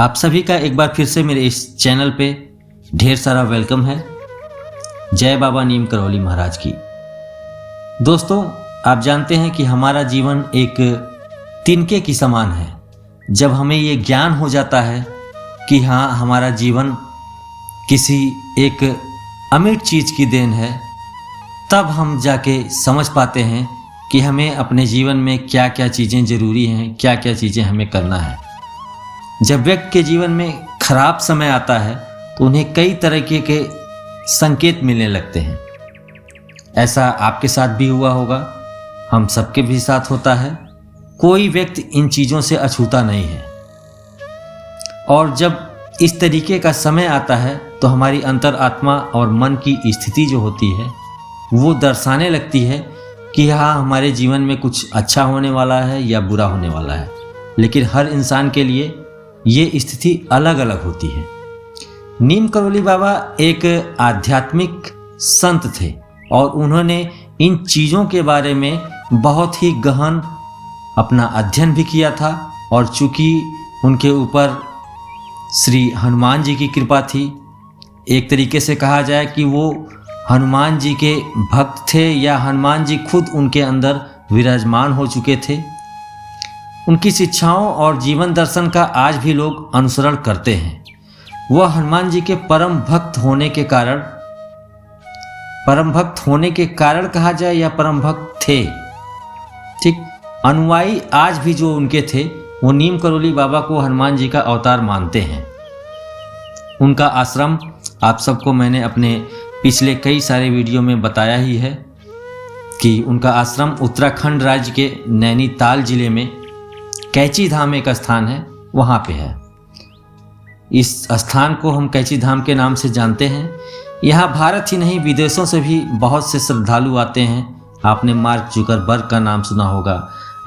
आप सभी का एक बार फिर से मेरे इस चैनल पे ढेर सारा वेलकम है। जय बाबा नीम करौली महाराज की। दोस्तों, आप जानते हैं कि हमारा जीवन एक तिनके की समान है। जब हमें ये ज्ञान हो जाता है कि हाँ, हमारा जीवन किसी एक अमिट चीज़ की देन है, तब हम जाके समझ पाते हैं कि हमें अपने जीवन में क्या क्या चीज़ें ज़रूरी हैं, क्या क्या चीज़ें हमें करना है। जब व्यक्ति के जीवन में खराब समय आता है तो उन्हें कई तरह के संकेत मिलने लगते हैं। ऐसा आपके साथ भी हुआ होगा, हम सबके भी साथ होता है। कोई व्यक्ति इन चीज़ों से अछूता नहीं है। और जब इस तरीके का समय आता है तो हमारी अंतरात्मा और मन की स्थिति जो होती है वो दर्शाने लगती है कि हाँ, हमारे जीवन में कुछ अच्छा होने वाला है या बुरा होने वाला है। लेकिन हर इंसान के लिए ये स्थिति अलग अलग होती है। नीम करौली बाबा एक आध्यात्मिक संत थे और उन्होंने इन चीज़ों के बारे में बहुत ही गहन अपना अध्ययन भी किया था। और चूँकि उनके ऊपर श्री हनुमान जी की कृपा थी, एक तरीके से कहा जाए कि वो हनुमान जी के भक्त थे या हनुमान जी खुद उनके अंदर विराजमान हो चुके थे। उनकी शिक्षाओं और जीवन दर्शन का आज भी लोग अनुसरण करते हैं। वह हनुमान जी के परम भक्त होने के कारण कहा जाए या परम भक्त थे, ठीक। अनुयायी आज भी जो उनके थे वो नीम करौली बाबा को हनुमान जी का अवतार मानते हैं। उनका आश्रम आप सबको मैंने अपने पिछले कई सारे वीडियो में बताया ही है कि उनका आश्रम उत्तराखंड राज्य के नैनीताल जिले में कैची धाम एक स्थान है, वहाँ पे है। इस स्थान को हम कैची धाम के नाम से जानते हैं। यहाँ भारत ही नहीं, विदेशों से भी बहुत से श्रद्धालु आते हैं। आपने मार्क जुकरबर्ग का नाम सुना होगा।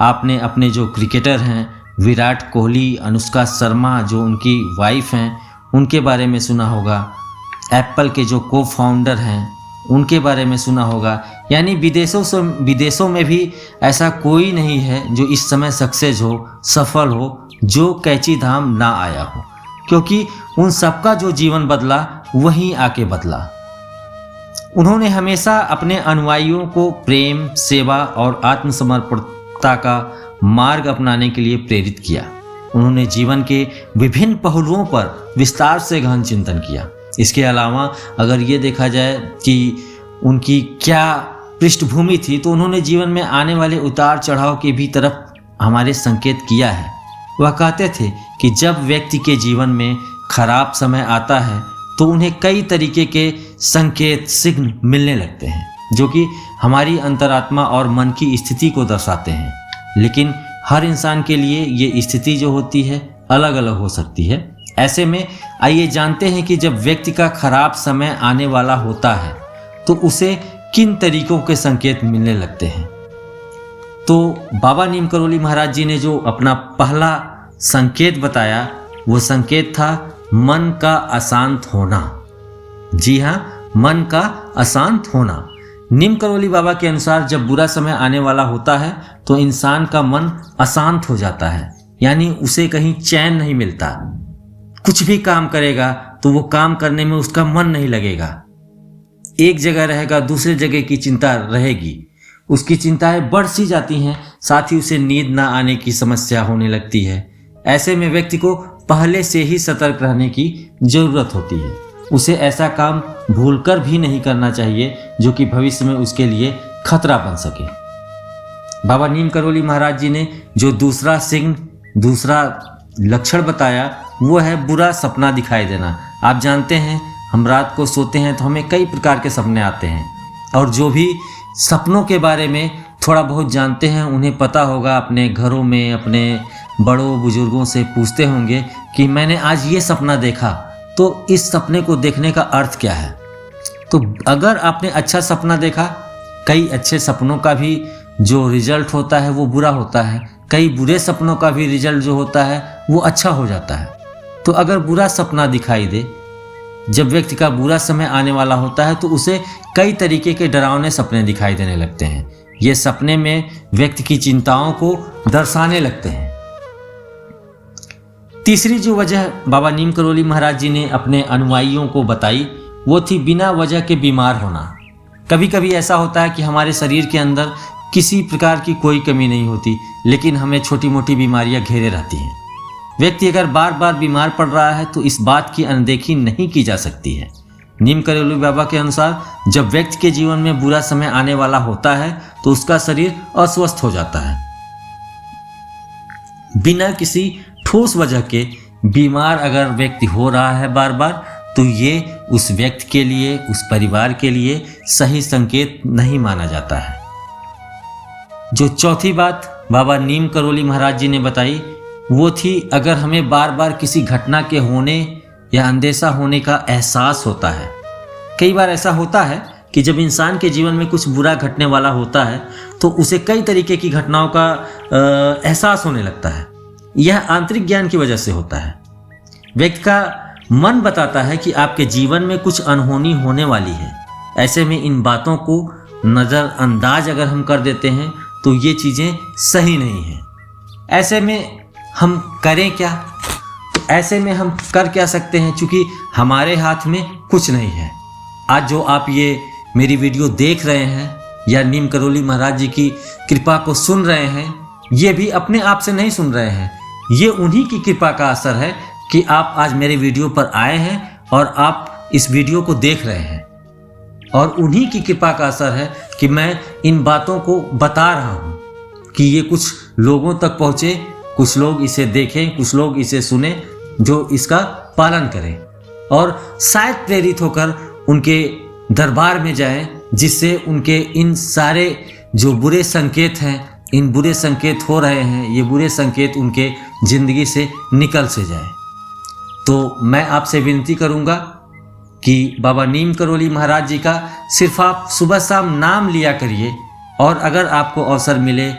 आपने अपने जो क्रिकेटर हैं विराट कोहली, अनुष्का शर्मा जो उनकी वाइफ हैं, उनके बारे में सुना होगा। एप्पल के जो को फाउंडर हैं उनके बारे में सुना होगा। यानी विदेशों में भी ऐसा कोई नहीं है जो इस समय सक्सेस हो, सफल हो, जो कैची धाम ना आया हो, क्योंकि उन सबका जो जीवन बदला वहीं आके बदला। उन्होंने हमेशा अपने अनुयायियों को प्रेम, सेवा और आत्मसमर्पणता का मार्ग अपनाने के लिए प्रेरित किया। उन्होंने जीवन के विभिन्न पहलुओं पर विस्तार से गहन चिंतन किया। इसके अलावा अगर ये देखा जाए कि उनकी क्या पृष्ठभूमि थी, तो उन्होंने जीवन में आने वाले उतार चढ़ाव के भी तरफ हमारे संकेत किया है। वह कहते थे कि जब व्यक्ति के जीवन में खराब समय आता है तो उन्हें कई तरीके के संकेत, सिग्न मिलने लगते हैं, जो कि हमारी अंतरात्मा और मन की स्थिति को दर्शाते हैं। लेकिन हर इंसान के लिए ये स्थिति जो होती है अलग अलग हो सकती है। ऐसे में आइए जानते हैं कि जब व्यक्ति का खराब समय आने वाला होता है तो उसे किन तरीकों के संकेत मिलने लगते हैं। तो बाबा नीम करौली महाराज जी ने जो अपना पहला संकेत बताया, वो संकेत था मन का अशांत होना। जी हाँ, मन का अशांत होना। नीम करौली बाबा के अनुसार जब बुरा समय आने वाला होता है तो इंसान का मन अशांत हो जाता है, यानी उसे कहीं चैन नहीं मिलता। कुछ भी काम करेगा तो वो काम करने में उसका मन नहीं लगेगा। एक जगह रहेगा, दूसरे जगह की चिंता रहेगी, उसकी चिंताएं बढ़ सी जाती हैं। साथ ही उसे नींद ना आने की समस्या होने लगती है। ऐसे में व्यक्ति को पहले से ही सतर्क रहने की जरूरत होती है। उसे ऐसा काम भूलकर भी नहीं करना चाहिए जो कि भविष्य में उसके लिए खतरा बन सके। बाबा नीम करौली महाराज जी ने जो दूसरा लक्षण बताया वो है बुरा सपना दिखाई देना। आप जानते हैं, हम रात को सोते हैं तो हमें कई प्रकार के सपने आते हैं, और जो भी सपनों के बारे में थोड़ा बहुत जानते हैं उन्हें पता होगा, अपने घरों में अपने बड़ों बुजुर्गों से पूछते होंगे कि मैंने आज ये सपना देखा, तो इस सपने को देखने का अर्थ क्या है। तो अगर आपने अच्छा सपना देखा, कई अच्छे सपनों का भी जो रिजल्ट होता है वो बुरा होता है, कई बुरे सपनों का भी रिजल्ट जो होता है वो अच्छा हो जाता है। तो अगर बुरा सपना दिखाई दे, जब व्यक्ति का बुरा समय आने वाला होता है तो उसे कई तरीके के डरावने सपने दिखाई देने लगते हैं। ये सपने में व्यक्ति की चिंताओं को दर्शाने लगते हैं। तीसरी जो वजह बाबा नीम करोली महाराज जी ने अपने अनुयायियों को बताई वो थी बिना वजह के बीमार होना। कभी कभी ऐसा होता है कि हमारे शरीर के अंदर किसी प्रकार की कोई कमी नहीं होती, लेकिन हमें छोटी मोटी बीमारियां घेरे रहती हैं। व्यक्ति अगर बार बार बीमार पड़ रहा है तो इस बात की अनदेखी नहीं की जा सकती है। नीम करोली बाबा के अनुसार जब व्यक्ति के जीवन में बुरा समय आने वाला होता है तो उसका शरीर अस्वस्थ हो जाता है। बिना किसी ठोस वजह के बीमार अगर व्यक्ति हो रहा है बार बार, तो ये उस व्यक्ति के लिए, उस परिवार के लिए सही संकेत नहीं माना जाता है। जो चौथी बात बाबा नीम करोली महाराज जी ने बताई वो थी, अगर हमें बार बार किसी घटना के होने या अंदेशा होने का एहसास होता है। कई बार ऐसा होता है कि जब इंसान के जीवन में कुछ बुरा घटने वाला होता है तो उसे कई तरीके की घटनाओं का एहसास होने लगता है। यह आंतरिक ज्ञान की वजह से होता है। व्यक्ति का मन बताता है कि आपके जीवन में कुछ अनहोनी होने वाली है। ऐसे में इन बातों को नज़रअंदाज अगर हम कर देते हैं तो ये चीज़ें सही नहीं हैं। ऐसे में हम करें क्या? तो ऐसे में हम कर क्या सकते हैं, चूँकि हमारे हाथ में कुछ नहीं है। आज जो आप ये मेरी वीडियो देख रहे हैं या नीम करोली महाराज जी की कृपा को सुन रहे हैं, ये भी अपने आप से नहीं सुन रहे हैं। ये उन्हीं की कृपा का असर है कि आप आज मेरे वीडियो पर आए हैं और आप इस वीडियो को देख रहे हैं, और उन्हीं की कृपा का असर है कि मैं इन बातों को बता रहा हूँ कि ये कुछ लोगों तक पहुँचे, कुछ लोग इसे देखें, कुछ लोग इसे सुने, जो इसका पालन करें और शायद प्रेरित होकर उनके दरबार में जाएं, जिससे उनके इन सारे जो बुरे संकेत हैं, इन बुरे संकेत हो रहे हैं, ये बुरे संकेत उनके जिंदगी से निकल से जाए। तो मैं आपसे विनती करूंगा कि बाबा नीम करोली महाराज जी का सिर्फ आप सुबह शाम नाम लिया करिए, और अगर आपको अवसर मिले,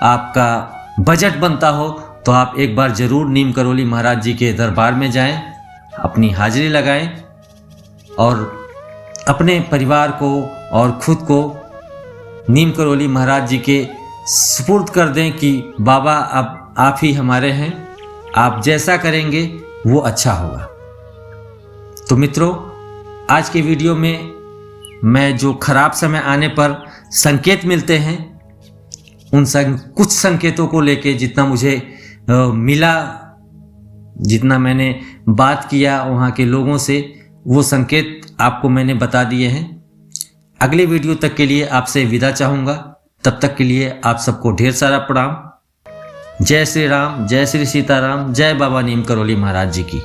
आपका बजट बनता हो, तो आप एक बार ज़रूर नीम करोली महाराज जी के दरबार में जाएं, अपनी हाजिरी लगाएं और अपने परिवार को और खुद को नीम करोली महाराज जी के सुपुर्द कर दें कि बाबा अब आप ही हमारे हैं, आप जैसा करेंगे वो अच्छा होगा। तो मित्रों, आज के वीडियो में मैं जो खराब समय आने पर संकेत मिलते हैं, उन कुछ संकेतों को लेके जितना मुझे मिला, जितना मैंने बात किया वहाँ के लोगों से, वो संकेत आपको मैंने बता दिए हैं। अगले वीडियो तक के लिए आपसे विदा चाहूँगा। तब तक के लिए आप सबको ढेर सारा प्रणाम। जय श्री राम, जय श्री सीताराम, जय बाबा नीम करोली महाराज जी की।